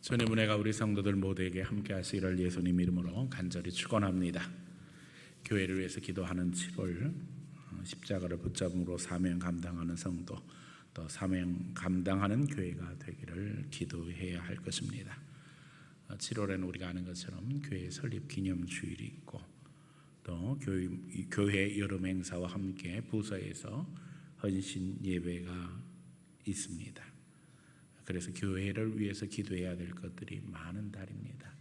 주님의 은혜가 우리 성도들 모두에게 함께 하시기를 예수님 이름으로 간절히 축원합니다. 교회를 위해서 기도하는 7월 십자가를 붙잡음으로 사명 감당하는 성도, 또 사명 감당하는 교회가 되기를 기도해야 할 것입니다. 7월에는 우리가 아는 것처럼 교회 설립 기념 주일이 있고, 또 교회 여름 행사와 함께 부서에서 헌신 예배가 있습니다. 그래서 교회를 위해서 기도해야 될 것들이 많은 달입니다.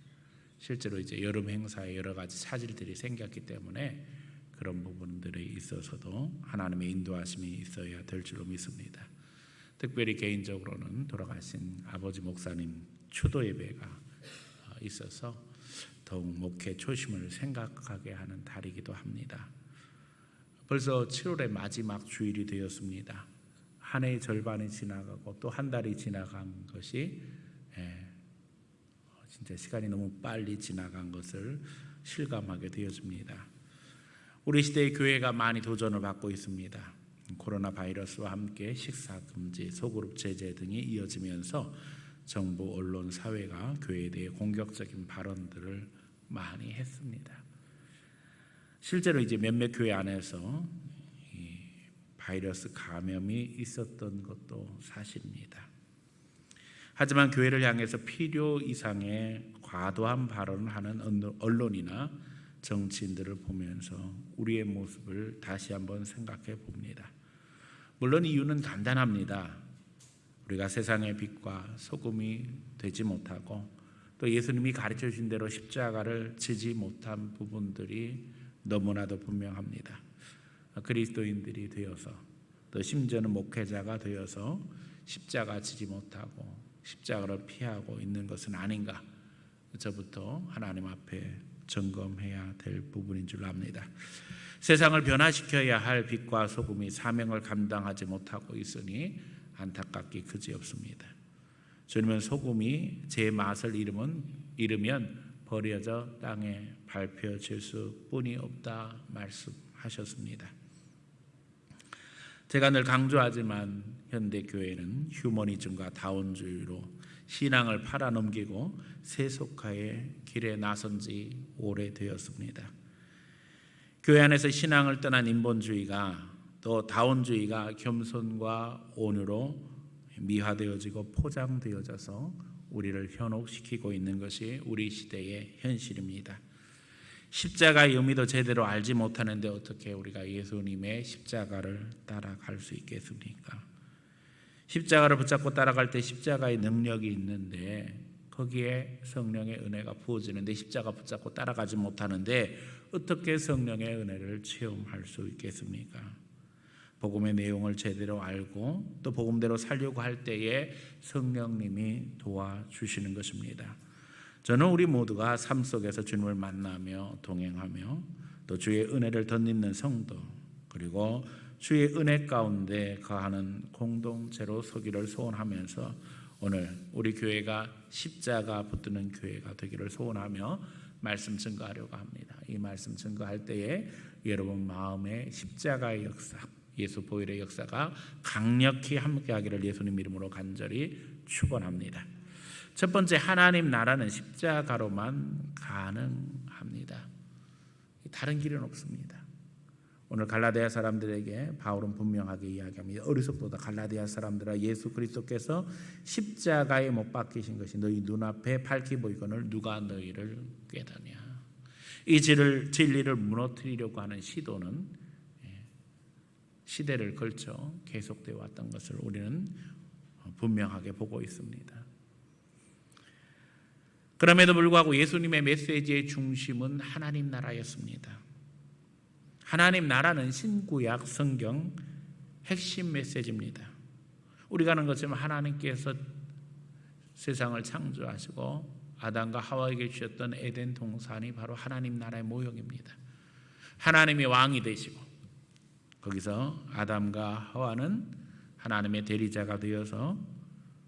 실제로 이제 여름 행사에 여러 가지 차질들이 생겼기 때문에 그런 부분들에 있어서도 하나님의 인도하심이 있어야 될 줄로 믿습니다. 특별히 개인적으로는 돌아가신 아버지 목사님 추도 예배가 있어서 더욱 목회 초심을 생각하게 하는 달이기도 합니다. 벌써 7월의 마지막 주일이 되었습니다. 한 해의 절반이 지나가고 또 한 달이 지나간 것이 진짜 시간이 너무 빨리 지나간 것을 실감하게 되어집니다. 우리 시대의 교회가 많이 도전을 받고 있습니다. 코로나 바이러스와 함께 식사 금지, 소그룹 제재 등이 이어지면서 정부, 언론, 사회가 교회에 대해 공격적인 발언들을 많이 했습니다. 실제로 이제 몇몇 교회 안에서 바이러스 감염이 있었던 것도 사실입니다. 하지만 교회를 향해서 필요 이상의 과도한 발언을 하는 언론이나 정치인들을 보면서 우리의 모습을 다시 한번 생각해 봅니다. 물론 이유는 간단합니다. 우리가 세상의 빛과 소금이 되지 못하고, 또 예수님이 가르쳐 주신 대로 십자가를 지지 못한 부분들이 너무나도 분명합니다. 그리스도인들이 되어서, 또 심지어는 목회자가 되어서 십자가 지지 못하고 십자가를 피하고 있는 것은 아닌가, 저부터 하나님 앞에 점검해야 될 부분인 줄 압니다. 세상을 변화시켜야 할 빛과 소금이 사명을 감당하지 못하고 있으니 안타깝기 그지없습니다. 주님은 소금이 제 맛을 잃으면 버려져 땅에 밟혀질 수뿐이 없다 말씀하셨습니다. 제가 늘 강조하지만 현대교회는 휴머니즘과 다원주의로 신앙을 팔아넘기고 세속화의 길에 나선 지 오래되었습니다. 교회 안에서 신앙을 떠난 인본주의가, 또 다원주의가 겸손과 온유로 미화되어지고 포장되어져서 우리를 현혹시키고 있는 것이 우리 시대의 현실입니다. 십자가의 의미도 제대로 알지 못하는데 어떻게 우리가 예수님의 십자가를 따라갈 수 있겠습니까? 십자가를 붙잡고 따라갈 때 십자가의 능력이 있는데 거기에 성령의 은혜가 부어지는데 십자가 붙잡고 따라가지 못하는데 어떻게 성령의 은혜를 체험할 수 있겠습니까? 복음의 내용을 제대로 알고 또 복음대로 살려고 할 때에 성령님이 도와주시는 것입니다. 저는 우리 모두가 삶 속에서 주님을 만나며 동행하며 또 주의 은혜를 덧입는 성도, 그리고 주의 은혜 가운데 거하는 공동체로 서기를 소원하면서 오늘 우리 교회가 십자가 붙드는 교회가 되기를 소원하며 말씀 증거하려고 합니다. 이 말씀 증거할 때에 여러분 마음에 십자가의 역사, 예수 보혈의 역사가 강력히 함께하기를 예수님 이름으로 간절히 축원합니다. 첫 번째, 하나님 나라는 십자가로만 가능합니다. 다른 길은 없습니다. 오늘 갈라디아 사람들에게 바울은 분명하게 이야기합니다. 어리석도다 갈라디아 사람들아, 예수 그리스도께서 십자가에 못 박히신 것이 너희 눈앞에 밝히 보이거늘 누가 너희를 꾀다냐. 이 진리를 무너뜨리려고 하는 시도는 시대를 걸쳐 계속되어 왔던 것을 우리는 분명하게 보고 있습니다. 그럼에도 불구하고 예수님의 메시지의 중심은 하나님 나라였습니다. 하나님 나라는 신구약 성경 핵심 메시지입니다. 우리가 아는 것처럼 하나님께서 세상을 창조하시고 아담과 하와에게 주셨던 에덴 동산이 바로 하나님 나라의 모형입니다. 하나님이 왕이 되시고 거기서 아담과 하와는 하나님의 대리자가 되어서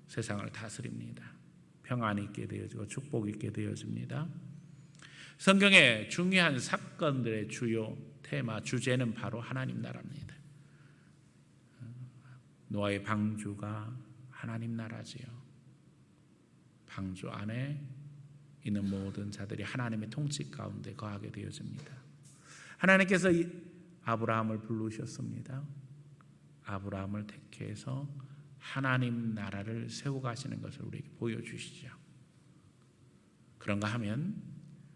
세상을 다스립니다. 평안이 있게 되어지고 축복이 있게 되어집니다. 성경의 중요한 사건들의 주요 테마, 주제는 바로 하나님 나라입니다. 노아의 방주가 하나님 나라지요. 방주 안에 있는 모든 자들이 하나님의 통치 가운데 거하게 되어집니다. 하나님께서 아브라함을 부르셨습니다. 아브라함을 택해서 하나님 나라를 세워 가시는 것을 우리에게 보여주시죠. 그런가 하면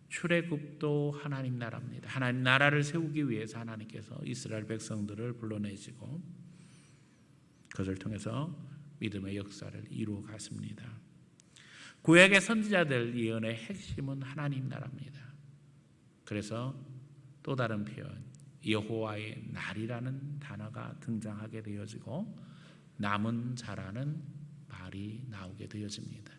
출애굽도 하나님 나라입니다. 하나님 나라를 세우기 위해서 하나님께서 이스라엘 백성들을 불러내시고 그것을 통해서 믿음의 역사를 이루어 갔습니다. 구약의 선지자들 예언의 핵심은 하나님 나라입니다. 그래서 또 다른 표현 여호와의 날이라는 단어가 등장하게 되어지고 남은 자라는 말이 나오게 되어집니다.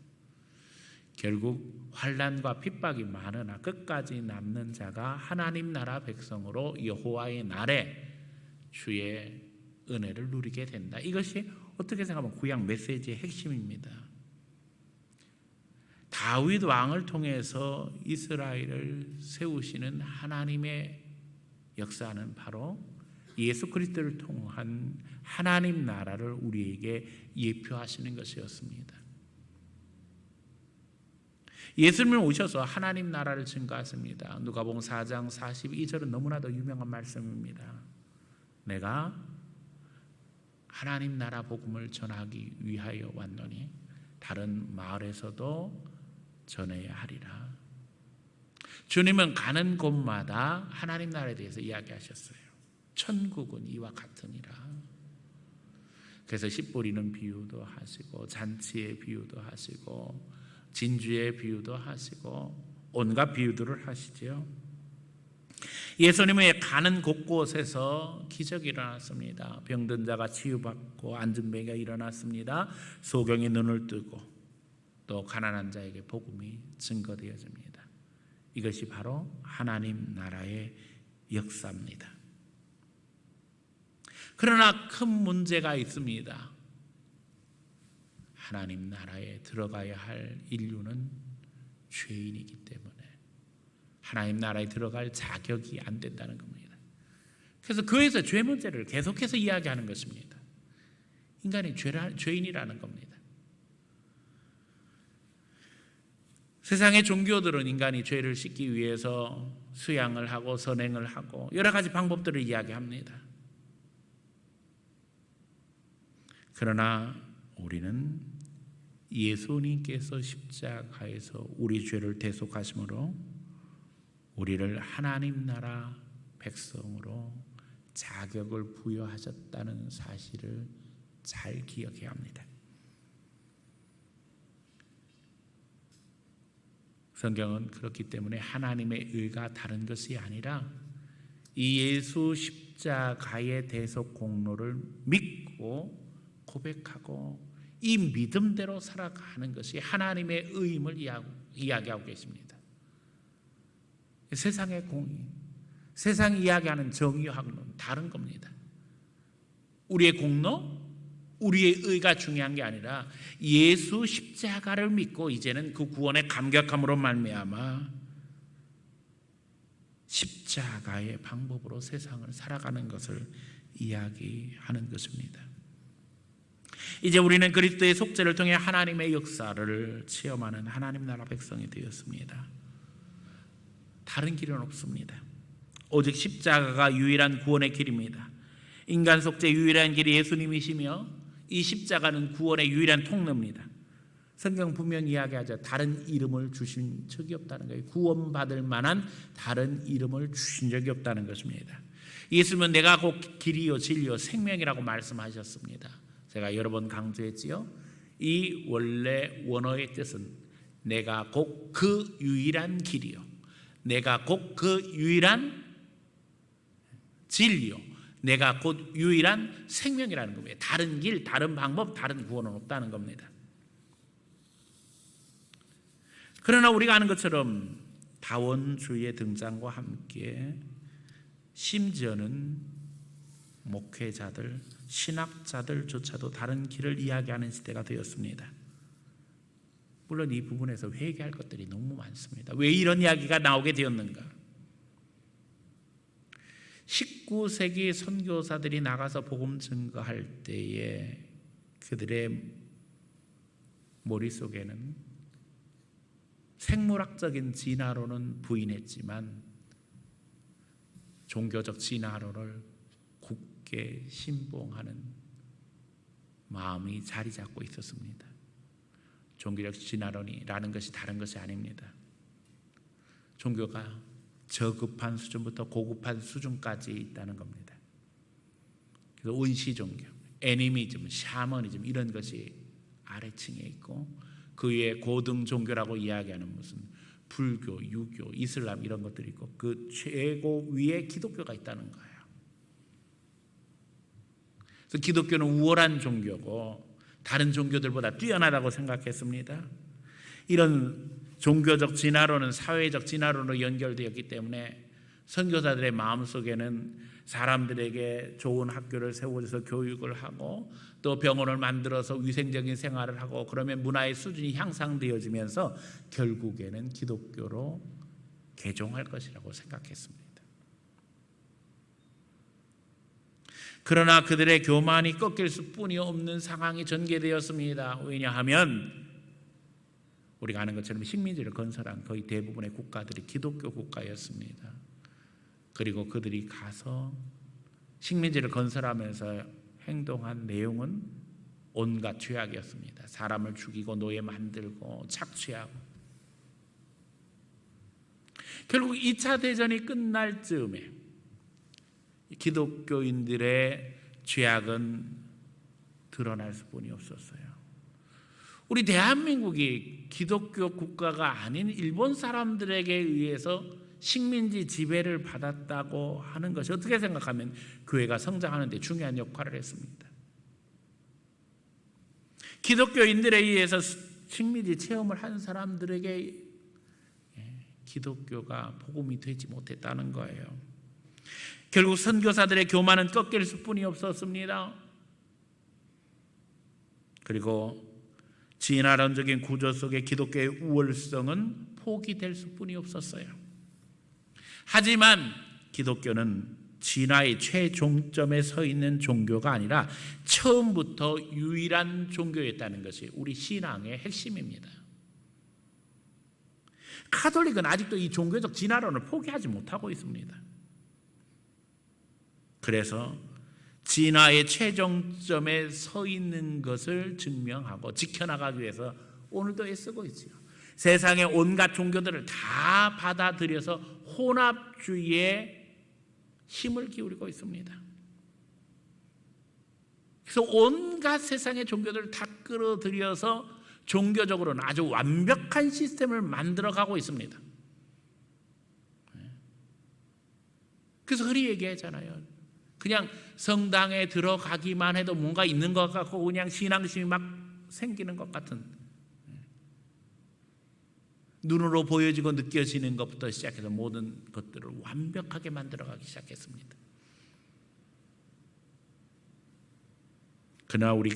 결국 환난과 핍박이 많으나 끝까지 남는 자가 하나님 나라 백성으로 여호와의 날에 주의 은혜를 누리게 된다. 이것이 어떻게 생각하면 구약 메시지의 핵심입니다. 다윗 왕을 통해서 이스라엘을 세우시는 하나님의 역사는 바로 예수 그리스도를 통한 하나님 나라를 우리에게 예표하시는 것이었습니다. 예수님은 오셔서 하나님 나라를 증거하십니다. 누가복음 4장 42절은 너무나도 유명한 말씀입니다. 내가 하나님 나라 복음을 전하기 위하여 왔노니 다른 마을에서도 전해야 하리라. 주님은 가는 곳마다 하나님 나라에 대해서 이야기하셨어요. 천국은 이와 같으니라. 그래서 씨 뿌리는 비유도 하시고 잔치의 비유도 하시고 진주의 비유도 하시고 온갖 비유들을 하시죠. 예수님의 가는 곳곳에서 기적이 일어났습니다. 병든 자가 치유받고 앉은 배가 일어났습니다. 소경이 눈을 뜨고 또 가난한 자에게 복음이 증거되어집니다. 이것이 바로 하나님 나라의 역사입니다. 그러나 큰 문제가 있습니다. 하나님 나라에 들어가야 할 인류는 죄인이기 때문에 하나님 나라에 들어갈 자격이 안 된다는 겁니다. 그래서 그에서 죄 문제를 계속해서 이야기하는 것입니다. 인간이 죄인이라는 겁니다. 세상의 종교들은 인간이 죄를 씻기 위해서 수양을 하고 선행을 하고 여러 가지 방법들을 이야기합니다. 그러나 우리는 예수님께서 십자가에서 우리 죄를 대속하심으로 우리를 하나님 나라 백성으로 자격을 부여하셨다는 사실을 잘 기억해야 합니다. 성경은 그렇기 때문에 하나님의 의가 다른 것이 아니라 이 예수 십자가의 대속 공로를 믿고 고백하고 이 믿음대로 살아가는 것이 하나님의 의임을 이야기하고 계십니다. 세상의 공의, 세상이 이야기하는 정의하고는 다른 겁니다. 우리의 공로, 우리의 의가 중요한 게 아니라 예수 십자가를 믿고 이제는 그 구원의 감격함으로 말미암아 십자가의 방법으로 세상을 살아가는 것을 이야기하는 것입니다. 이제 우리는 그리스도의 속죄를 통해 하나님의 역사를 체험하는 하나님 나라 백성이 되었습니다. 다른 길은 없습니다. 오직 십자가가 유일한 구원의 길입니다. 인간 속죄 유일한 길이 예수님이시며 이 십자가는 구원의 유일한 통로입니다. 성경 분명히 이야기하죠. 다른 이름을 주신 적이 없다는 거예요. 구원받을 만한 다른 이름을 주신 적이 없다는 것입니다. 예수님은 내가 곧 길이요 진리요 생명이라고 말씀하셨습니다. 제가 여러 번 강조했지요. 이 원래 원어의 뜻은 내가 곧 그 유일한 길이요, 내가 곧 그 유일한 진리요, 내가 곧 유일한 생명이라는 겁니다. 다른 길, 다른 방법, 다른 구원은 없다는 겁니다. 그러나 우리가 아는 것처럼 다원주의의 등장과 함께 심지어는 목회자들, 신학자들조차도 다른 길을 이야기하는 시대가 되었습니다. 물론 이 부분에서 회개할 것들이 너무 많습니다. 왜 이런 이야기가 나오게 되었는가? 19세기 선교사들이 나가서 복음 증거할 때에 그들의 머릿속에는 생물학적인 진화론은 부인했지만 종교적 진화론을 굳게 신봉하는 마음이 자리 잡고 있었습니다. 종교적 진화론이라는 것이 다른 것이 아닙니다. 종교가 저급한 수준부터 고급한 수준까지 있다는 겁니다. 그래서 원시 종교, 애니미즘, 샤머니즘 이런 것이 아래층에 있고 그 위에 고등 종교라고 이야기하는 무슨 불교, 유교, 이슬람 이런 것들이 있고 그 최고 위에 기독교가 있다는 거예요. 그래서 기독교는 우월한 종교고 다른 종교들보다 뛰어나다고 생각했습니다. 이런 종교적 진화론은 사회적 진화론으로 연결되었기 때문에 선교사들의 마음속에는 사람들에게 좋은 학교를 세워줘서 교육을 하고 또 병원을 만들어서 위생적인 생활을 하고 그러면 문화의 수준이 향상되어지면서 결국에는 기독교로 개종할 것이라고 생각했습니다. 그러나 그들의 교만이 꺾일 수뿐이 없는 상황이 전개되었습니다. 왜냐하면 우리가 아는 것처럼 식민지를 건설한 거의 대부분의 국가들이 기독교 국가였습니다. 그리고 그들이 가서 식민지를 건설하면서 행동한 내용은 온갖 죄악이었습니다. 사람을 죽이고 노예 만들고 착취하고. 결국 2차 대전이 끝날 즈음에 기독교인들의 죄악은 드러날 수뿐이 없었어요. 우리 대한민국이 기독교 국가가 아닌 일본 사람들에게 의해서 식민지 지배를 받았다고 하는 것이 어떻게 생각하면 교회가 성장하는 데 중요한 역할을 했습니다. 기독교인들에 의해서 식민지 체험을 한 사람들에게 기독교가 복음이 되지 못했다는 거예요. 결국 선교사들의 교만은 꺾일 수뿐이 없었습니다. 그리고 진화론적인 구조 속의 기독교의 우월성은 포기될 수뿐이 없었어요. 하지만 기독교는 진화의 최종점에 서 있는 종교가 아니라 처음부터 유일한 종교였다는 것이 우리 신앙의 핵심입니다. 카톨릭은 아직도 이 종교적 진화론을 포기하지 못하고 있습니다. 그래서 진화의 최종점에 서 있는 것을 증명하고 지켜나가기 위해서 오늘도 애쓰고 있지요. 세상의 온갖 종교들을 다 받아들여서 혼합주의에 힘을 기울이고 있습니다. 그래서 온갖 세상의 종교들을 다 끌어들여서 종교적으로는 아주 완벽한 시스템을 만들어가고 있습니다. 그래서 그리 얘기하잖아요. 그냥 성당에 들어가기만 해도 뭔가 있는 것 같고 그냥 신앙심이 막 생기는 것 같은, 눈으로 보여지고 느껴지는 것부터 시작해서 모든 것들을 완벽하게 만들어가기 시작했습니다. 그러나 우리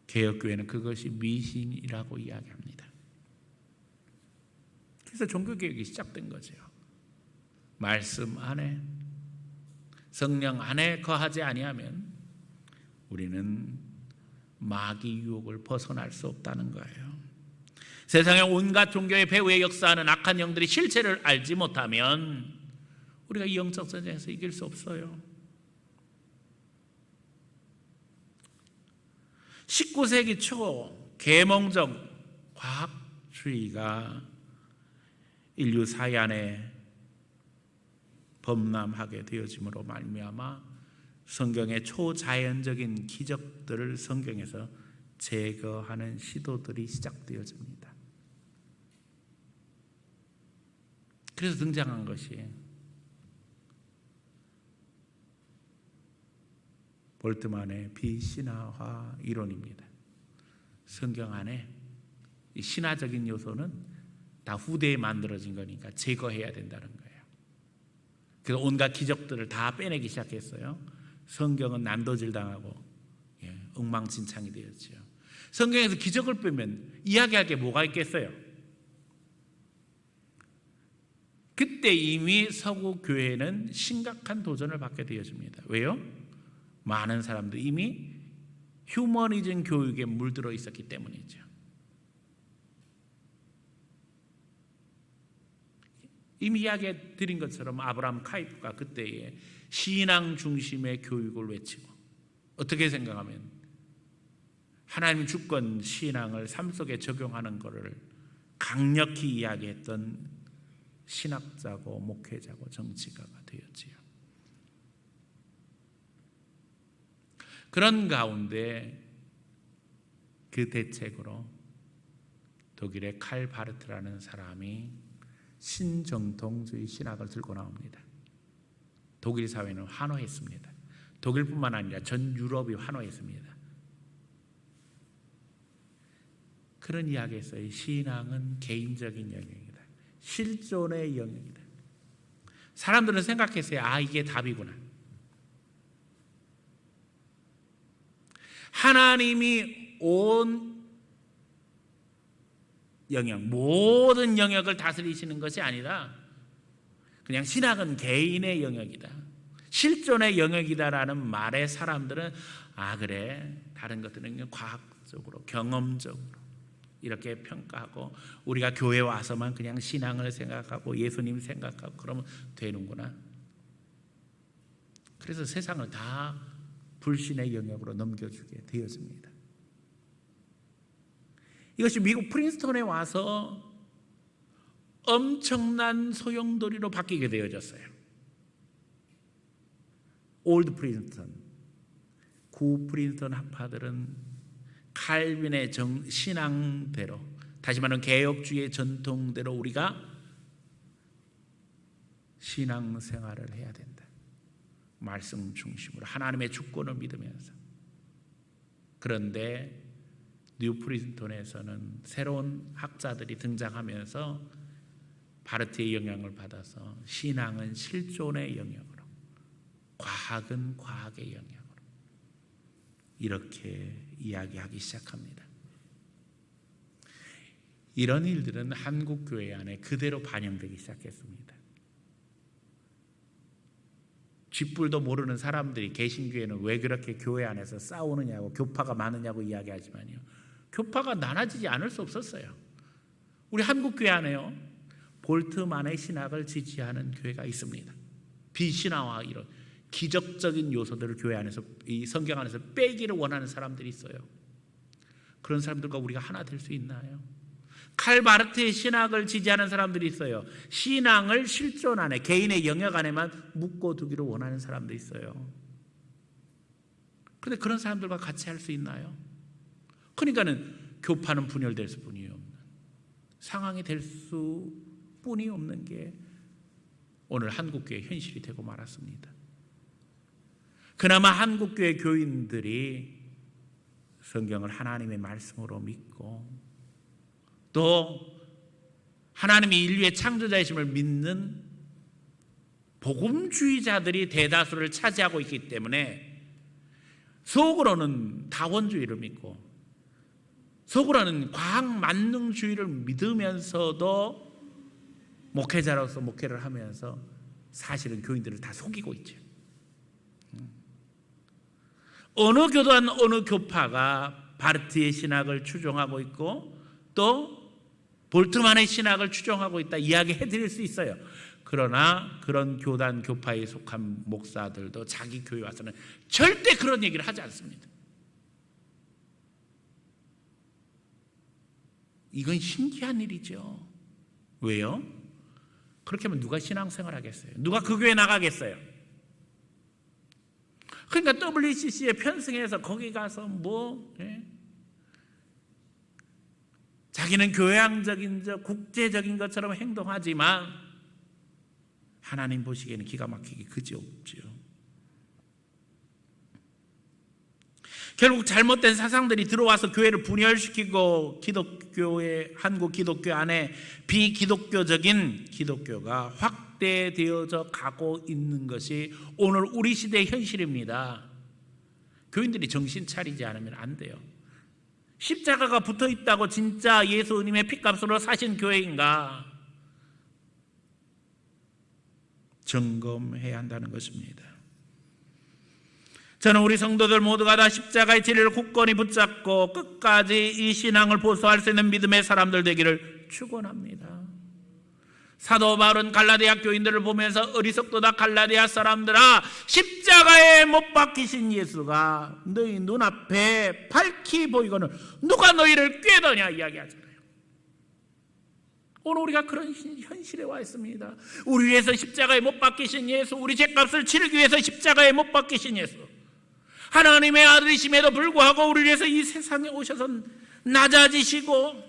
개혁교회는 그것이 미신이라고 이야기합니다. 그래서 종교개혁이 시작된 거죠. 말씀 안에 성령 안에 거하지 아니하면 우리는 마귀 유혹을 벗어날 수 없다는 거예요. 세상의 온갖 종교의 배후에 역사하는 악한 영들이 실체를 알지 못하면 우리가 이 영적 전쟁에서 이길 수 없어요. 19세기 초 계몽적 과학주의가 인류 사회 안에 범람하게 되어짐으로 말미암아 성경의 초자연적인 기적들을 성경에서 제거하는 시도들이 시작되어집니다. 그래서 등장한 것이 볼트만의 비신화화 이론입니다. 성경 안에 이 신화적인 요소는 다 후대에 만들어진 거니까 제거해야 된다는 거예요. 그래서 온갖 기적들을 다 빼내기 시작했어요. 성경은 난도질 당하고 엉망진창이 되었죠. 성경에서 기적을 빼면 이야기할 게 뭐가 있겠어요? 그때 이미 서구 교회는 심각한 도전을 받게 되어집니다. 왜요? 많은 사람들이 이미 휴머니즘 교육에 물들어 있었기 때문이죠. 이미 이야기 드린 것처럼 아브라함 카이프가 그때에 신앙 중심의 교육을 외치고, 어떻게 생각하면 하나님 주권 신앙을 삶 속에 적용하는 것을 강력히 이야기했던 신학자고 목회자고 정치가가 되었지요. 그런 가운데 그 대책으로 독일의 칼 바르트라는 사람이 신정통주의 신학을 들고 나옵니다. 독일 사회는 환호했습니다. 독일뿐만 아니라 전 유럽이 환호했습니다. 그런 이야기에서의 신앙은 개인적인 영역이다. 실존의 영역이다. 사람들은 생각했어요. 아, 이게 답이구나. 하나님이 온 영역, 모든 영역을 다스리시는 것이 아니라 그냥 신학은 개인의 영역이다, 실존의 영역이다라는 말에 사람들은 아, 그래, 다른 것들은 과학적으로 경험적으로 이렇게 평가하고 우리가 교회 와서만 그냥 신앙을 생각하고 예수님 생각하고 그러면 되는구나. 그래서 세상을 다 불신의 영역으로 넘겨주게 되었습니다. 이것이 미국 프린스턴에 와서 엄청난 소용돌이로 바뀌게 되어졌어요. 올드 프린스턴, 구 프린스턴 학파들은 칼빈의 신앙대로, 다시 말하면 개혁주의의 전통대로 우리가 신앙생활을 해야 된다. 말씀 중심으로 하나님의 주권을 믿으면서. 그런데 뉴 프린스턴에서는 새로운 학자들이 등장하면서 바르트의 영향을 받아서 신앙은 실존의 영역으로, 과학은 과학의 영역으로 이렇게 이야기하기 시작합니다. 이런 일들은 한국 교회 안에 그대로 반영되기 시작했습니다. 쥐뿔도 모르는 사람들이 개신교회는 왜 그렇게 교회 안에서 싸우느냐고, 교파가 많으냐고 이야기하지만요, 교파가 나눠지지 않을 수 없었어요. 우리 한국 교회 안에요, 볼트만의 신학을 지지하는 교회가 있습니다. 비신화와 이런 기적적인 요소들을 교회 안에서, 이 성경 안에서 빼기를 원하는 사람들이 있어요. 그런 사람들과 우리가 하나 될 수 있나요? 칼 바르트의 신학을 지지하는 사람들이 있어요. 신앙을 실존 안에, 개인의 영역 안에만 묶어 두기를 원하는 사람도 있어요. 그런데 그런 사람들과 같이 할 수 있나요? 그러니까는 교파는 분열될 수뿐이 없는 상황이 될 수뿐이 없는 게 오늘 한국교회 현실이 되고 말았습니다. 그나마 한국교회 교인들이 성경을 하나님의 말씀으로 믿고 또 하나님이 인류의 창조자이심을 믿는 복음주의자들이 대다수를 차지하고 있기 때문에 속으로는 다원주의를 믿고 속으로는 과학 만능주의를 믿으면서도 목회자로서 목회를 하면서 사실은 교인들을 다 속이고 있죠. 어느 교단 어느 교파가 바르트의 신학을 추종하고 있고 또 볼트만의 신학을 추종하고 있다 이야기해 드릴 수 있어요. 그러나 그런 교단 교파에 속한 목사들도 자기 교회 와서는 절대 그런 얘기를 하지 않습니다. 이건 신기한 일이죠. 왜요? 그렇게 하면 누가 신앙생활 하겠어요? 누가 그 교회 나가겠어요? 그러니까 WCC에 편승해서 거기 가서 자기는 교양적인 국제적인 것처럼 행동하지만 하나님 보시기에는 기가 막히게 그지없죠. 결국 잘못된 사상들이 들어와서 교회를 분열시키고 기독교의 한국 기독교 안에 비기독교적인 기독교가 확대되어져 가고 있는 것이 오늘 우리 시대의 현실입니다. 교인들이 정신 차리지 않으면 안 돼요. 십자가가 붙어 있다고 진짜 예수님의 핏값으로 사신 교회인가? 점검해야 한다는 것입니다. 저는 우리 성도들 모두가 다 십자가의 진리를 굳건히 붙잡고 끝까지 이 신앙을 보수할 수 있는 믿음의 사람들 되기를 축원합니다. 사도 바울은 갈라디아 교인들을 보면서 어리석도다 갈라디아 사람들아, 십자가에 못 박히신 예수가 너희 눈앞에 밝히 보이거늘 누가 너희를 꾀더냐 이야기하잖아요. 오늘 우리가 그런 현실에 와 있습니다. 우리 위해서 십자가에 못 박히신 예수, 우리 죄값을 치르기 위해서 십자가에 못 박히신 예수, 하나님의 아들이심에도 불구하고 우리 위해서 이 세상에 오셔서 낮아지시고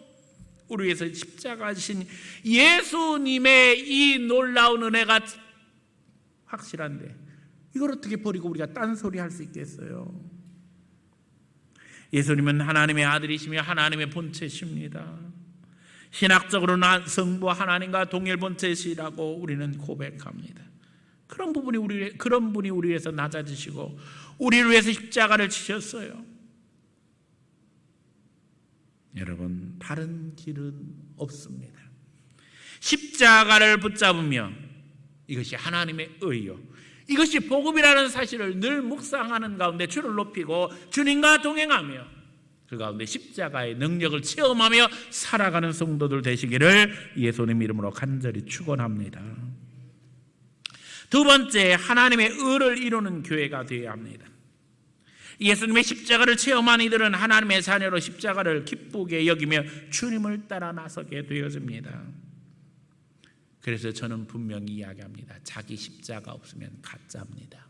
우리 위해서 십자가 지신 예수님의 이 놀라운 은혜가 확실한데 이걸 어떻게 버리고 우리가 딴소리 할 수 있겠어요? 예수님은 하나님의 아들이시며 하나님의 본체십니다. 신학적으로는 성부 하나님과 동일 본체시라고 우리는 고백합니다. 그런 분이 우리 위해서 낮아지시고 우리를 위해서 십자가를 지셨어요. 여러분, 다른 길은 없습니다. 십자가를 붙잡으며 이것이 하나님의 의요, 이것이 복음이라는 사실을 늘 묵상하는 가운데 주를 높이고 주님과 동행하며 그 가운데 십자가의 능력을 체험하며 살아가는 성도들 되시기를 예수님 이름으로 간절히 축원합니다. 두 번째, 하나님의 의를 이루는 교회가 되어야 합니다. 예수님의 십자가를 체험한 이들은 하나님의 자녀로 십자가를 기쁘게 여기며 주님을 따라 나서게 되어집니다. 그래서 저는 분명히 이야기합니다. 자기 십자가 없으면 가짜입니다.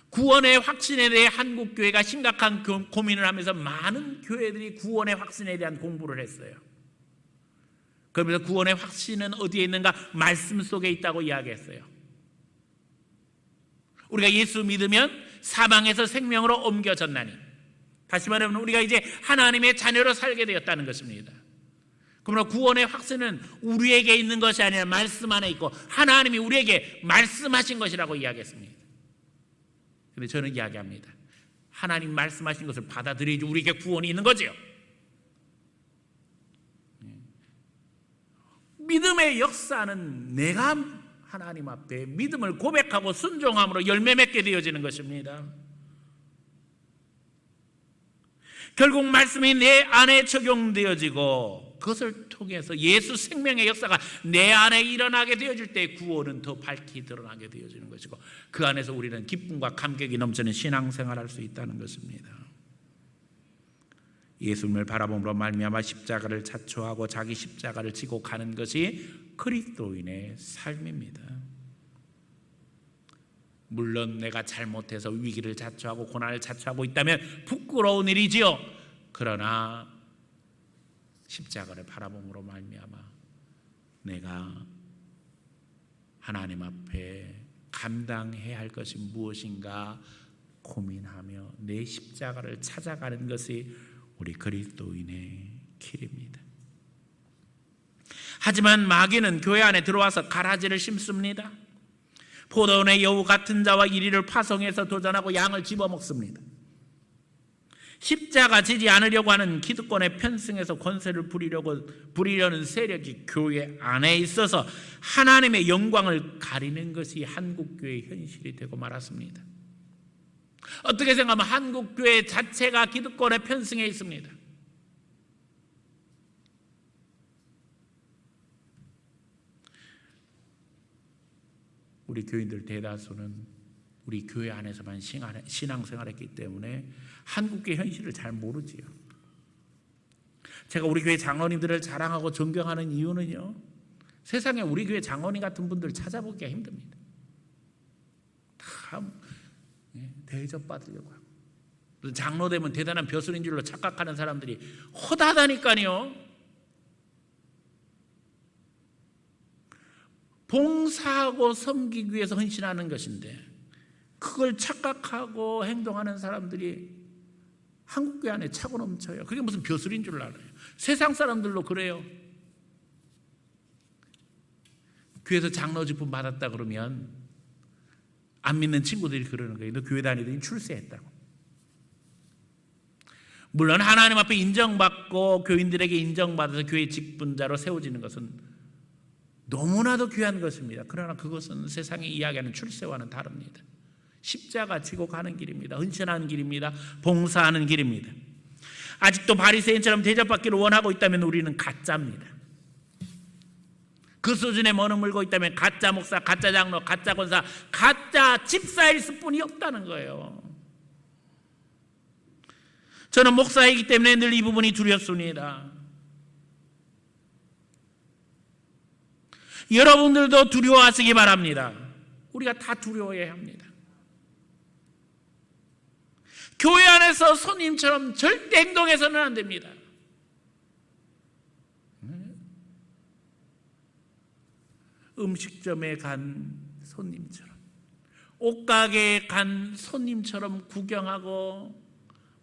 구원의 확신에 대해 한국교회가 심각한 고민을 하면서 많은 교회들이 구원의 확신에 대한 공부를 했어요. 그러면서 구원의 확신은 어디에 있는가? 말씀 속에 있다고 이야기했어요. 우리가 예수 믿으면 사망에서 생명으로 옮겨졌나니, 다시 말하면 우리가 이제 하나님의 자녀로 살게 되었다는 것입니다. 그러나 구원의 확신은 우리에게 있는 것이 아니라 말씀 안에 있고 하나님이 우리에게 말씀하신 것이라고 이야기했습니다. 그런데 저는 이야기합니다. 하나님 말씀하신 것을 받아들여야지 우리에게 구원이 있는 거지요. 믿음의 역사는 내가 하나님 앞에 믿음을 고백하고 순종함으로 열매 맺게 되어지는 것입니다. 결국 말씀이 내 안에 적용되어지고 그것을 통해서 예수 생명의 역사가 내 안에 일어나게 되어질 때 구원은 더 밝히 드러나게 되어지는 것이고 그 안에서 우리는 기쁨과 감격이 넘치는 신앙생활을 할 수 있다는 것입니다. 예수님을 바라봄으로 말미암아 십자가를 자초하고 자기 십자가를 지고 가는 것이 그리스도인의 삶입니다. 물론 내가 잘못해서 위기를 자초하고 고난을 자초하고 있다면 부끄러운 일이지요. 그러나 십자가를 바라봄으로 말미암아 내가 하나님 앞에 감당해야 할 것이 무엇인가 고민하며 내 십자가를 찾아가는 것이 우리 그리스도인의 길입니다. 하지만 마귀는 교회 안에 들어와서 가라지를 심습니다. 포도원의 여우 같은 자와 이리를 파송해서 도전하고 양을 집어먹습니다. 십자가 지지 않으려고 하는 기득권에 편승해서 권세를 부리려는 세력이 교회 안에 있어서 하나님의 영광을 가리는 것이 한국교회의 현실이 되고 말았습니다. 어떻게 생각하면 한국교회 자체가 기득권에 편승해 있습니다. 우리 교인들 대다수는 우리 교회 안에서만 신앙생활했기 때문에 한국교회 현실을 잘 모르지요. 제가 우리 교회 장로님들을 자랑하고 존경하는 이유는요, 세상에 우리 교회 장로님 같은 분들 찾아보기가 힘듭니다. 다 대접받으려고 하고 장로 되면 대단한 벼슬인 줄로 착각하는 사람들이 허다하다니까요. 봉사하고 섬기기 위해서 헌신하는 것인데 그걸 착각하고 행동하는 사람들이 한국교회 안에 차고 넘쳐요. 그게 무슨 벼슬인 줄 알아요. 세상 사람들도 그래요. 교회에서 장로 직분 받았다 그러면 안 믿는 친구들이 그러는 거예요. 너 교회 다니더니 출세했다고. 물론 하나님 앞에 인정받고 교인들에게 인정받아서 교회 직분자로 세워지는 것은 너무나도 귀한 것입니다. 그러나 그것은 세상이 이야기하는 출세와는 다릅니다. 십자가 지고 가는 길입니다. 헌신하는 길입니다. 봉사하는 길입니다. 아직도 바리새인처럼 대접받기를 원하고 있다면 우리는 가짜입니다. 그 수준에 머무르고 있다면 가짜 목사, 가짜 장로, 가짜 권사, 가짜 집사일 뿐이 없다는 거예요. 저는 목사이기 때문에 늘 이 부분이 두렵습니다. 여러분들도 두려워하시기 바랍니다. 우리가 다 두려워해야 합니다. 교회 안에서 손님처럼 절대 행동해서는 안 됩니다. 음식점에 간 손님처럼, 옷가게에 간 손님처럼 구경하고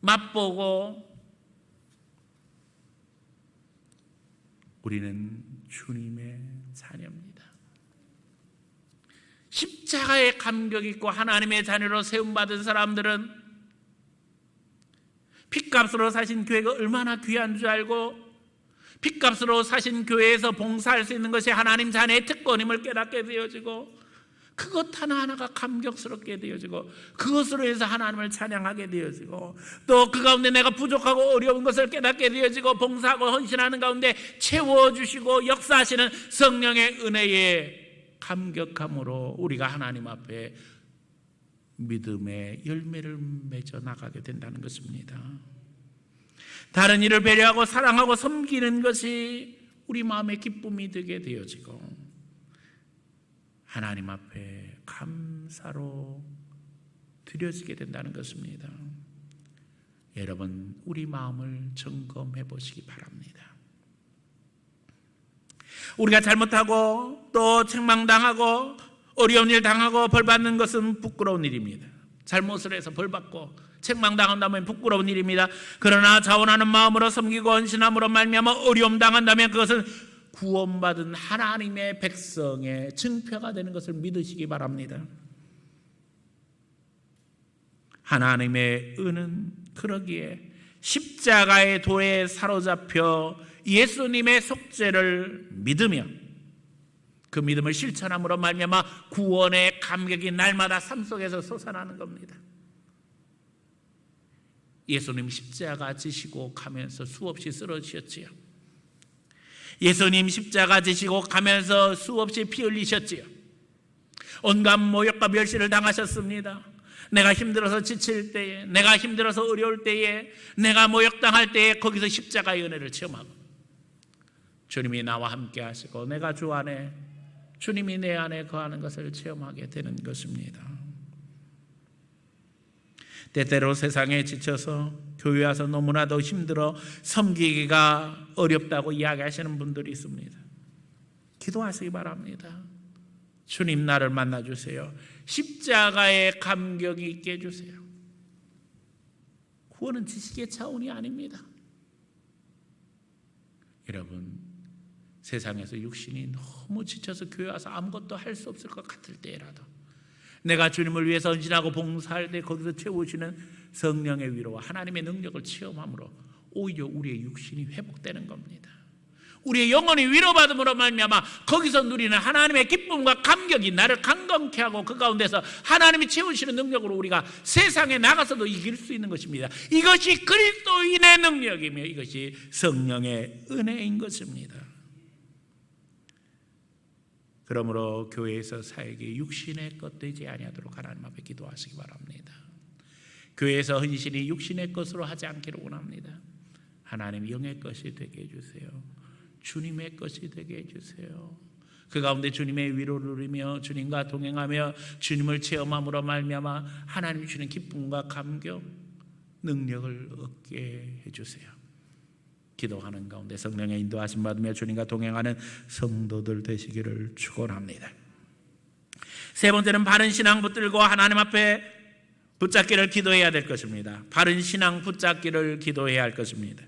맛보고, 우리는 주님의 자녀입니다. 십자가에 감격 있고 하나님의 자녀로 세움받은 사람들은 핏값으로 사신 교회가 얼마나 귀한 줄 알고, 핏값으로 사신 교회에서 봉사할 수 있는 것이 하나님 자녀의 특권임을 깨닫게 되어지고, 그것 하나하나가 감격스럽게 되어지고, 그것으로 해서 하나님을 찬양하게 되어지고, 또 그 가운데 내가 부족하고 어려운 것을 깨닫게 되어지고, 봉사하고 헌신하는 가운데 채워주시고 역사하시는 성령의 은혜에 감격함으로 우리가 하나님 앞에 믿음의 열매를 맺어 나가게 된다는 것입니다. 다른 이를 배려하고 사랑하고 섬기는 것이 우리 마음의 기쁨이 되게 되어지고, 하나님 앞에 감사로 드려지게 된다는 것입니다. 여러분, 우리 마음을 점검해 보시기 바랍니다. 우리가 잘못하고 또 책망당하고 어려운 일 당하고 벌받는 것은 부끄러운 일입니다. 잘못을 해서 벌받고 책망당한다면 부끄러운 일입니다. 그러나 자원하는 마음으로 섬기고 헌신함으로 말미암아 어려움 당한다면 그것은 구원받은 하나님의 백성의 증표가 되는 것을 믿으시기 바랍니다. 하나님의 은은 그러기에 십자가의 도에 사로잡혀 예수님의 속죄를 믿으며 그 믿음을 실천함으로 말미암아 구원의 감격이 날마다 삶 속에서 솟아나는 겁니다. 예수님 십자가 지시고 가면서 수없이 쓰러지셨지요. 예수님 십자가 지시고 가면서 수없이 피 흘리셨지요. 온갖 모욕과 멸시를 당하셨습니다. 내가 힘들어서 지칠 때에, 내가 힘들어서 어려울 때에, 내가 모욕당할 때에 거기서 십자가의 은혜를 체험하고, 주님이 나와 함께 하시고 내가 주 안에, 주님이 내 안에 거하는 것을 체험하게 되는 것입니다. 때때로 세상에 지쳐서 교회 와서 너무나도 힘들어 섬기기가 어렵다고 이야기하시는 분들이 있습니다. 기도하시기 바랍니다. 주님, 나를 만나주세요. 십자가의 감격이 있게 해주세요. 구원은 지식의 차원이 아닙니다. 여러분, 세상에서 육신이 너무 지쳐서 교회 와서 아무것도 할 수 없을 것 같을 때라도 내가 주님을 위해서 헌신하고 봉사할 때 거기서 채우시는 성령의 위로와 하나님의 능력을 체험함으로 오히려 우리의 육신이 회복되는 겁니다. 우리의 영혼이 위로받음으로 말미암아 거기서 누리는 하나님의 기쁨과 감격이 나를 강건케 하고 그 가운데서 하나님이 채우시는 능력으로 우리가 세상에 나가서도 이길 수 있는 것입니다. 이것이 그리스도인의 능력이며 이것이 성령의 은혜인 것입니다. 그러므로 교회에서 사역이 육신의 것 되지 아니하도록 하나님 앞에 기도하시기 바랍니다. 교회에서 헌신이 육신의 것으로 하지 않기를 원합니다. 하나님 영의 것이 되게 해주세요. 주님의 것이 되게 해주세요. 그 가운데 주님의 위로를 누리며 주님과 동행하며 주님을 체험함으로 말미암아 하나님이 주는 기쁨과 감격, 능력을 얻게 해주세요. 기도하는 가운데 성령의 인도하심 받으며 주님과 동행하는 성도들 되시기를 축원합니다. 세 번째는 바른 신앙 붙들고 하나님 앞에 붙잡기를 기도해야 될 것입니다. 바른 신앙 붙잡기를 기도해야 할 것입니다.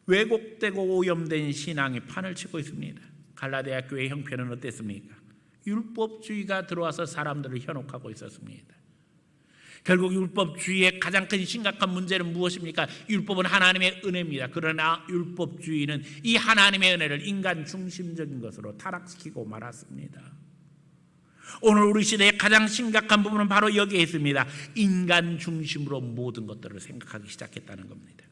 왜곡되고 오염된 신앙이 판을 치고 있습니다. 갈라디아 교회 형편은 어땠습니까? 율법주의가 들어와서 사람들을 현혹하고 있었습니다. 결국 율법주의의 가장 큰 심각한 문제는 무엇입니까? 율법은 하나님의 은혜입니다. 그러나 율법주의는 이 하나님의 은혜를 인간 중심적인 것으로 타락시키고 말았습니다. 오늘 우리 시대의 가장 심각한 부분은 바로 여기에 있습니다. 인간 중심으로 모든 것들을 생각하기 시작했다는 겁니다.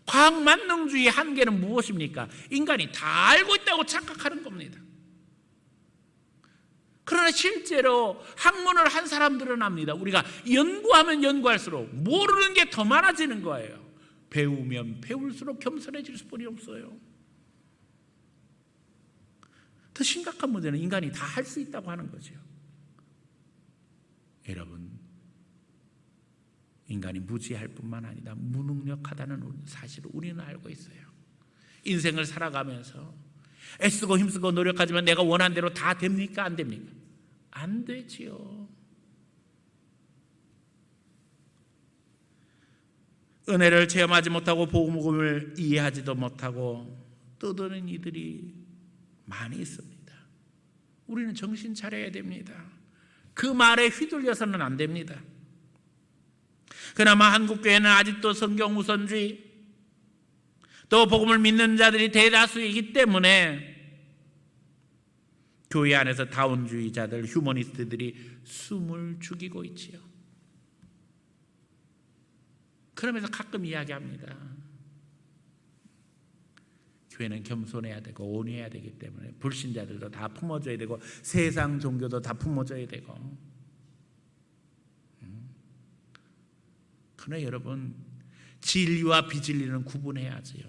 과학 만능주의의 한계는 무엇입니까? 인간이 다 알고 있다고 착각하는 겁니다. 그러나 실제로 학문을 한 사람들은 압니다. 우리가 연구하면 연구할수록 모르는 게 더 많아지는 거예요. 배우면 배울수록 겸손해질 수뿐이 없어요. 더 심각한 문제는 인간이 다 할 수 있다고 하는 거죠. 여러분, 인간이 무지할 뿐만 아니라 무능력하다는 사실을 우리는 알고 있어요. 인생을 살아가면서 애쓰고 힘쓰고 노력하지만 내가 원한 대로 다 됩니까? 안 됩니까? 안 되지요. 은혜를 체험하지 못하고 복음을 이해하지도 못하고 떠드는 이들이 많이 있습니다. 우리는 정신 차려야 됩니다. 그 말에 휘둘려서는 안 됩니다. 그나마 한국교회는 아직도 성경 우선주의, 또 복음을 믿는 자들이 대다수이기 때문에 교회 안에서 다운주의자들, 휴머니스트들이 숨을 죽이고 있지요. 그러면서 가끔 이야기합니다. 교회는 겸손해야 되고 온유해야 되기 때문에 불신자들도 다 품어줘야 되고 세상 종교도 다 품어줘야 되고. 그러나 여러분, 진리와 비진리는 구분해야지요.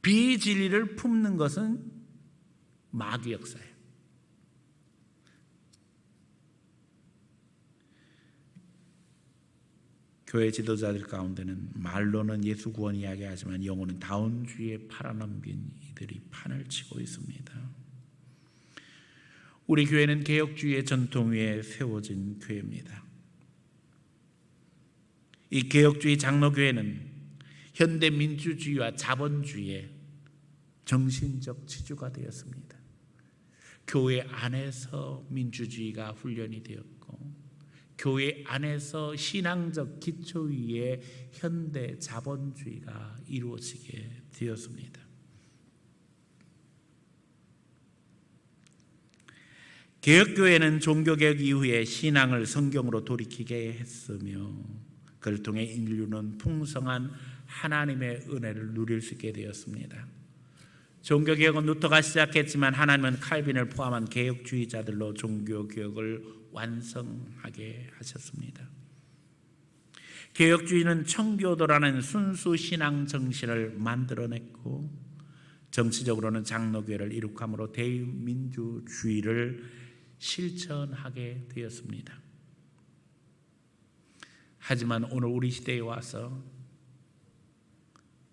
비진리를 품는 것은 마귀 역사예요. 교회 지도자들 가운데는 말로는 예수 구원 이야기하지만 영혼은 다운주의에 팔아넘긴 이들이 판을 치고 있습니다. 우리 교회는 개혁주의의 전통 위에 세워진 교회입니다. 이 개혁주의 장로교회는 현대민주주의와 자본주의의 정신적 지주가 되었습니다. 교회 안에서 민주주의가 훈련이 되었고 교회 안에서 신앙적 기초 위에 현대 자본주의가 이루어지게 되었습니다. 개혁교회는 종교개혁 이후에 신앙을 성경으로 돌이키게 했으며 그를 통해 인류는 풍성한 하나님의 은혜를 누릴 수 있게 되었습니다. 종교개혁은 루터가 시작했지만 하나님은 칼빈을 포함한 개혁주의자들로 종교개혁을 완성하게 하셨습니다. 개혁주의는 청교도라는 순수 신앙 정신을 만들어냈고 정치적으로는 장로교회를 이룩함으로 대민주주의를 실천하게 되었습니다. 하지만 오늘 우리 시대에 와서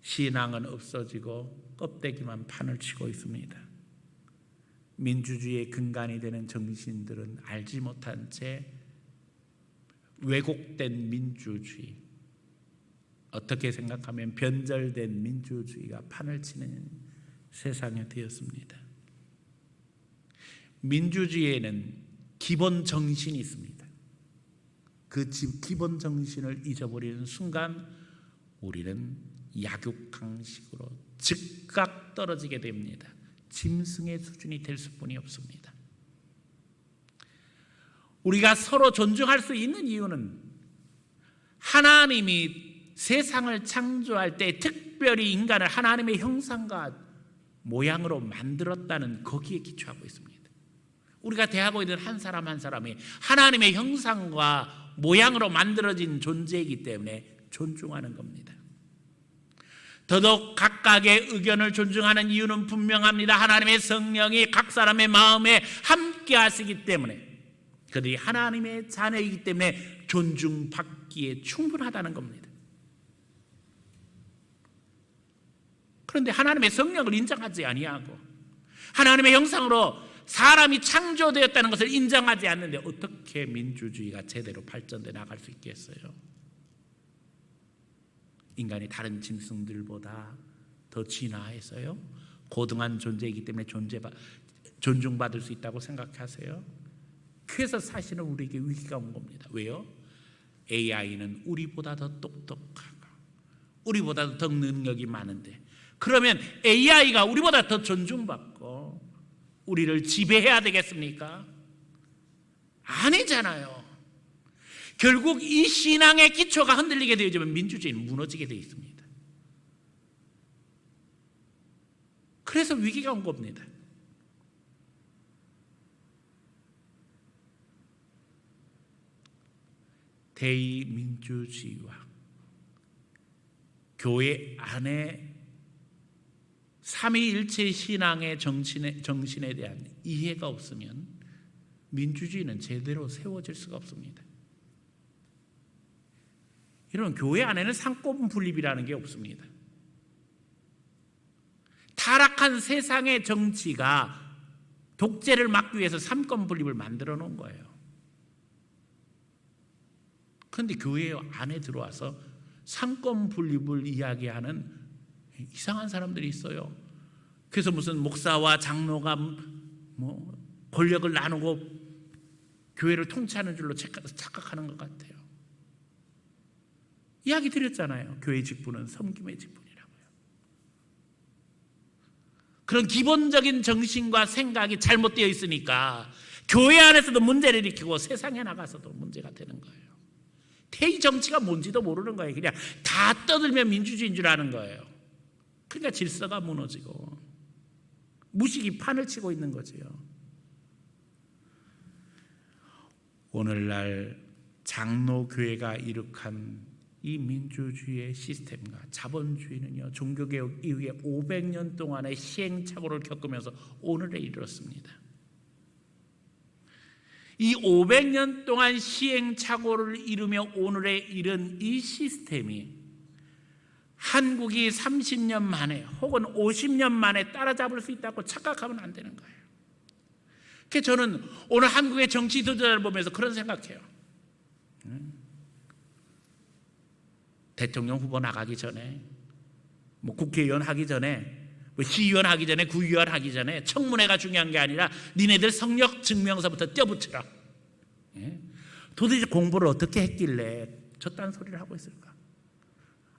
신앙은 없어지고 껍데기만 판을 치고 있습니다. 민주주의의 근간이 되는 정신들은 알지 못한 채 왜곡된 민주주의, 어떻게 생각하면 변절된 민주주의가 판을 치는 세상이 되었습니다. 민주주의에는 기본 정신이 있습니다. 그 기본 정신을 잊어버리는 순간 우리는 약육강식으로 즉각 떨어지게 됩니다. 짐승의 수준이 될 수뿐이 없습니다. 우리가 서로 존중할 수 있는 이유는 하나님이 세상을 창조할 때 특별히 인간을 하나님의 형상과 모양으로 만들었다는 거기에 기초하고 있습니다. 우리가 대하고 있는 한 사람 한 사람이 하나님의 형상과 모양으로 만들어진 존재이기 때문에 존중하는 겁니다. 더더욱 각각의 의견을 존중하는 이유는 분명합니다. 하나님의 성령이 각 사람의 마음에 함께 하시기 때문에 그들이 하나님의 자녀이기 때문에 존중받기에 충분하다는 겁니다. 그런데 하나님의 성령을 인정하지 아니하고 하나님의 형상으로 사람이 창조되었다는 것을 인정하지 않는데 어떻게 민주주의가 제대로 발전돼 나갈 수 있겠어요? 인간이 다른 짐승들보다 더 진화해서요 고등한 존재이기 때문에 존중받을 수 있다고 생각하세요? 그래서 사실은 우리에게 위기가 온 겁니다. 왜요? AI는 우리보다 더 똑똑하고 우리보다 더 능력이 많은데 그러면 AI가 우리보다 더 존중받고 우리를 지배해야 되겠습니까? 아니잖아요. 결국 이 신앙의 기초가 흔들리게 되어지면 민주주의는 무너지게 되어 있습니다. 그래서 위기가 온 겁니다. 대의민주주의와 교회 안에 삼위일체 신앙의 정신에 대한 이해가 없으면 민주주의는 제대로 세워질 수가 없습니다. 여러분, 교회 안에는 상권 분립이라는 게 없습니다. 타락한 세상의 정치가 독재를 막기 위해서 삼권 분립을 만들어 놓은 거예요. 그런데 교회 안에 들어와서 상권 분립을 이야기하는 이상한 사람들이 있어요. 그래서 무슨 목사와 장로가 권력을 나누고 교회를 통치하는 줄로 착각하는 것 같아요. 이야기 드렸잖아요. 교회 직분은 섬김의 직분이라고요. 그런 기본적인 정신과 생각이 잘못되어 있으니까 교회 안에서도 문제를 일으키고 세상에 나가서도 문제가 되는 거예요. 대의 정치가 뭔지도 모르는 거예요. 그냥 다 떠들면 민주주의인 줄 아는 거예요. 그러니까 질서가 무너지고 무식이 판을 치고 있는 거지요. 오늘날 장로교회가 이룩한 이 민주주의의 시스템과 자본주의는요, 종교개혁 이후에 500년 동안의 시행착오를 겪으면서 오늘에 이르렀습니다. 이 500년 동안 시행착오를 이루며 오늘에 이른 이 시스템이 한국이 30년 만에 혹은 50년 만에 따라잡을 수 있다고 착각하면 안 되는 거예요. 그래서 저는 오늘 한국의 정치 지도자를 보면서 그런 생각해요. 대통령 후보 나가기 전에, 국회의원 하기 전에, 시의원 하기 전에, 구의원 하기 전에 청문회가 중요한 게 아니라 니네들 성역 증명서부터 떼어붙여라. 도대체 공부를 어떻게 했길래 저딴 소리를 하고 있을까?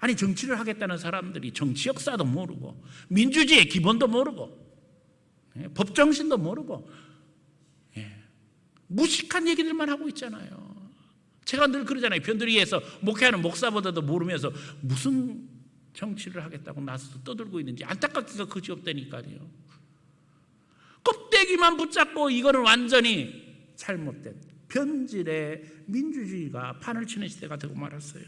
아니, 정치를 하겠다는 사람들이 정치 역사도 모르고 민주주의의 기본도 모르고 법정신도 모르고 무식한 얘기들만 하고 있잖아요. 제가 늘 그러잖아요. 변두리에서 목회하는 목사보다도 모르면서 무슨 정치를 하겠다고 나서서 떠들고 있는지 안타깝기가 그지없다니까요. 껍데기만 붙잡고 이거는 완전히 잘못된 변질의 민주주의가 판을 치는 시대가 되고 말았어요.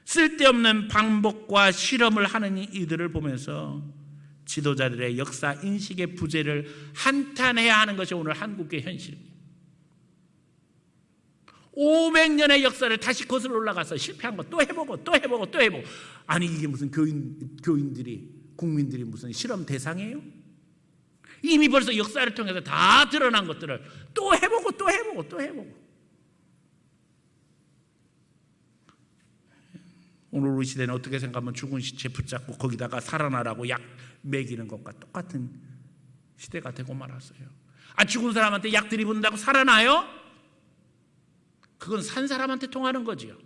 쓸데없는 반복과 실험을 하는 이들을 보면서 지도자들의 역사 인식의 부재를 한탄해야 하는 것이 오늘 한국의 현실입니다. 500년의 역사를 다시 거슬러 올라가서 실패한 거 또 해보고 또 해보고 또 해보고. 아니, 이게 무슨 교인들이, 국민들이 무슨 실험 대상이에요? 이미 벌써 역사를 통해서 다 드러난 것들을 또 해보고 또 해보고 또 해보고. 오늘 우리 시대는 어떻게 생각하면 죽은 시체 붙잡고 거기다가 살아나라고 약 먹이는 것과 똑같은 시대가 되고 말았어요. 아, 죽은 사람한테 약 들이붓는다고 살아나요? 그건 산 사람한테 통하는 거지요.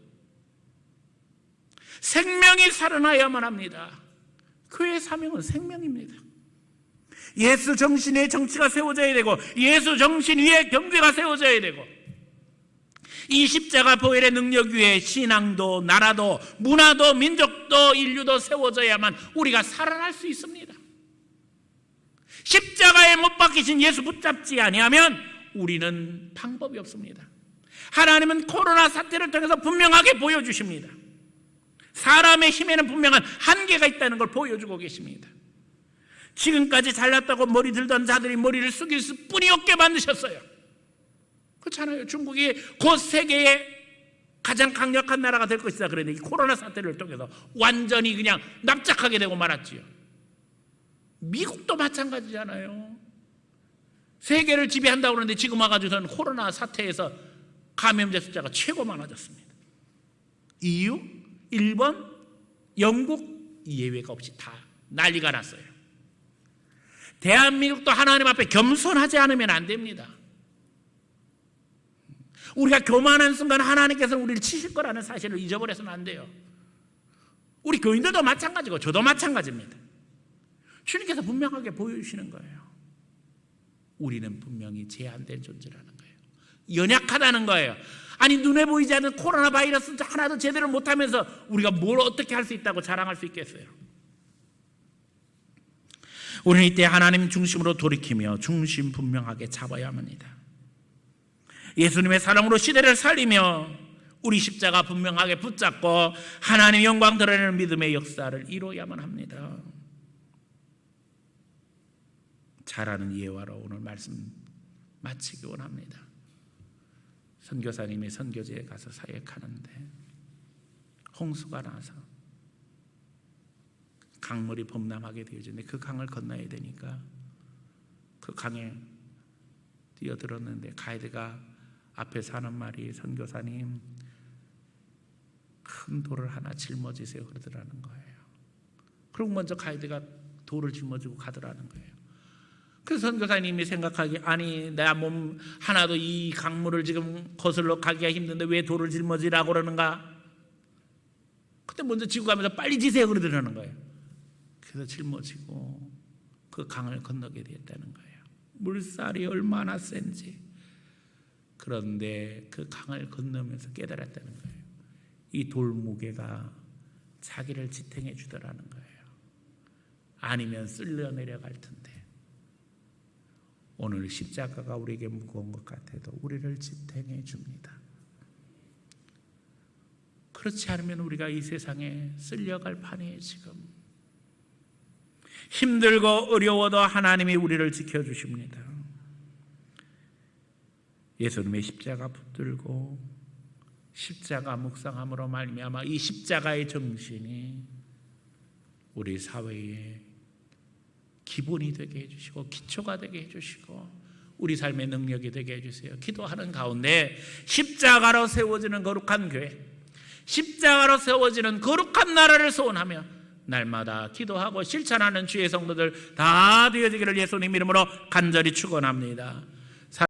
생명이 살아나야만 합니다. 교회의 사명은 생명입니다. 예수 정신 위에 정치가 세워져야 되고 예수 정신 위에 경제가 세워져야 되고 이 십자가 보혈의 능력 위에 신앙도 나라도 문화도 민족도 인류도 세워져야만 우리가 살아날 수 있습니다. 십자가에 못 박히신 예수 붙잡지 아니하면 우리는 방법이 없습니다. 하나님은 코로나 사태를 통해서 분명하게 보여주십니다. 사람의 힘에는 분명한 한계가 있다는 걸 보여주고 계십니다. 지금까지 잘났다고 머리 들던 자들이 머리를 숙일 수뿐이 없게 만드셨어요. 그렇잖아요. 중국이 곧 세계의 가장 강력한 나라가 될 것이다 그랬는데 이 코로나 사태를 통해서 완전히 그냥 납작하게 되고 말았지요. 미국도 마찬가지잖아요. 세계를 지배한다고 그러는데 지금 와가지고는 코로나 사태에서 감염자 숫자가 최고 많아졌습니다. EU, 일본, 영국 예외가 없이 다 난리가 났어요. 대한민국도 하나님 앞에 겸손하지 않으면 안 됩니다. 우리가 교만한 순간 하나님께서는 우리를 치실 거라는 사실을 잊어버려서는 안 돼요. 우리 교인들도 마찬가지고 저도 마찬가지입니다. 주님께서 분명하게 보여주시는 거예요. 우리는 분명히 제한된 존재라는 거예요. 연약하다는 거예요. 아니, 눈에 보이지 않는 코로나 바이러스 하나도 제대로 못하면서 우리가 뭘 어떻게 할 수 있다고 자랑할 수 있겠어요? 우리는 이때 하나님 중심으로 돌이키며 중심 분명하게 잡아야 합니다. 예수님의 사랑으로 시대를 살리며 우리 십자가 분명하게 붙잡고 하나님의 영광 드러내는 믿음의 역사를 이루어야만 합니다. 잘하는 예화로 오늘 말씀 마치기 원합니다. 선교사님이 선교지에 가서 사역하는데 홍수가 나서 강물이 범람하게 되어지는데 그 강을 건너야 되니까 그 강에 뛰어들었는데 가이드가 앞에서 하는 말이, 선교사님 큰 돌을 하나 짊어지세요 그러더라는 거예요. 그리고 먼저 가이드가 돌을 짊어지고 가더라는 거예요. 그래서 선교사님이 생각하기에, 아니 내 몸 하나도 이 강물을 지금 거슬러 가기가 힘든데 왜 돌을 짊어지라고 그러는가? 그때 먼저 지고 가면서 빨리 지세요 그러더라는 거예요. 그래서 짊어지고 그 강을 건너게 됐다는 거예요. 물살이 얼마나 센지. 그런데 그 강을 건너면서 깨달았다는 거예요. 이 돌 무게가 자기를 지탱해 주더라는 거예요. 아니면 쓸려 내려갈 텐데. 오늘 십자가가 우리에게 무거운 것 같아도 우리를 지탱해 줍니다. 그렇지 않으면 우리가 이 세상에 쓸려갈 판이에요. 지금 힘들고 어려워도 하나님이 우리를 지켜주십니다. 예수님의 십자가 붙들고 십자가 묵상함으로 말미암아 이 십자가의 정신이 우리 사회의 기본이 되게 해주시고 기초가 되게 해주시고 우리 삶의 능력이 되게 해주세요. 기도하는 가운데 십자가로 세워지는 거룩한 교회, 십자가로 세워지는 거룩한 나라를 소원하며 날마다 기도하고 실천하는 주의 성도들 다 되어지기를 예수님 이름으로 간절히 축원합니다.